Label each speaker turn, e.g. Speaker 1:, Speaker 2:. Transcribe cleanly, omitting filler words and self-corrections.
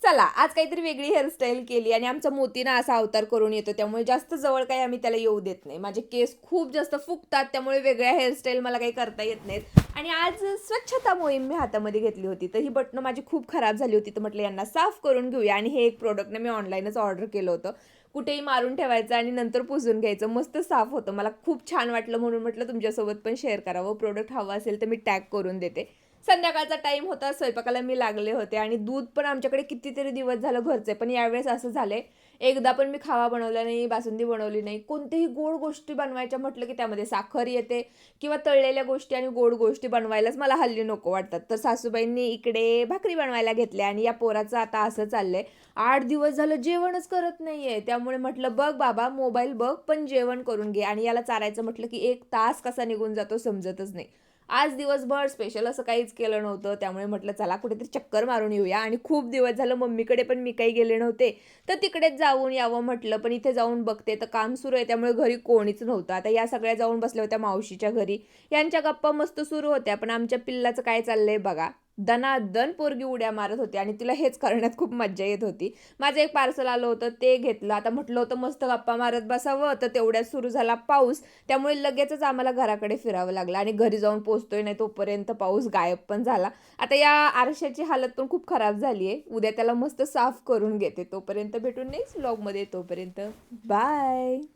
Speaker 1: चला, आज काहीतरी वेगळी हेअरस्टाईल केली आणि आमचा मोती ना असा अवतार करून येतो. त्यामुळे जास्त जवळ काही आम्ही त्याला येऊ देत नाही. माझे केस खूप जास्त फुगतात, त्यामुळे वेगळ्या हेअरस्टाईल मला काही करता येत नाहीत. आणि आज स्वच्छता मोहीम मी हातामध्ये घेतली होती. तर ही बटणं माझी खूप खराब झाली होती. तर म्हटलं यांना साफ करून घेऊया आणि हे एक प्रॉडक्ट ना मी ऑनलाईनच ऑर्डर केलं होतं. कुठेही मारून ठेवायचं आणि नंतर पुसून घ्यायचं. मस्त साफ होतं. मला खूप छान वाटलं म्हणून म्हटलं तुमच्यासोबत पण शेअर करावं. प्रॉडक्ट हवं असेल तर मी टॅग करून देते. संध्याकाळचा टाईम होता, स्वयंपाकाला मी लागले होते आणि दूध पण आमच्याकडे कितीतरी दिवस झालं घरचं आहे. पण यावेळेस असं झालंय, एकदा पण मी खावा बनवला नाही, बासुंदी बनवली नाही. कोणत्याही गोड गोष्टी बनवायच्या म्हटलं की त्यामध्ये साखर येते किंवा तळलेल्या गोष्टी आणि गोड गोष्टी बनवायलाच मला हल्ली नको वाटतात. तर सासूबाईंनी इकडे भाकरी बनवायला घेतल्या आणि या पोराचं आता असं चाललंय, 8 दिवस झालं जेवणच करत नाहीये. त्यामुळे म्हटलं, "बघ बाबा, मोबाईल बघ, पण जेवण करून घे." आणि याला चारायचं म्हटलं की 1 तास कसा निघून जातो समजतच नाही. आज दिवसभर स्पेशल असं काहीच केलं नव्हतं. त्यामुळे म्हटलं चला कुठेतरी चक्कर मारून येऊया आणि खूप दिवस झालं मम्मीकडे पण मी काही गेले नव्हते. तर तिकडेच जाऊन यावं म्हटलं. पण इथे जाऊन बघते तर काम सुरू आहे त्यामुळे घरी कोणीच नव्हतं. आता या सगळ्या जाऊन बसल्या होत्या मावशीच्या घरी. यांच्या गप्पा मस्त सुरू होत्या. पण आमच्या पिल्लाचं काय चाललंय बघा. दनादन पोरगी उड्या मारत होती आणि तिला हेच करण्यात खूप मज्जा येत होती. माझं एक पार्सल आलं होतं ते घेतलं. आता म्हटलं होतं मस्त गप्पा मारत बसावं, तर तेवढ्यात सुरू झाला पाऊस. त्यामुळे लगेचच आम्हाला घराकडे फिरावं लागलं आणि घरी जाऊन पोहोचतोय नाही तोपर्यंत पाऊस गायब पण झाला. आता या आरशाची हालत पण खूप खराब झाली आहे. उद्या त्याला मस्त साफ करून घेते. तोपर्यंत भेटून नेक्स्ट व्लॉगमध्ये. तोपर्यंत बाय.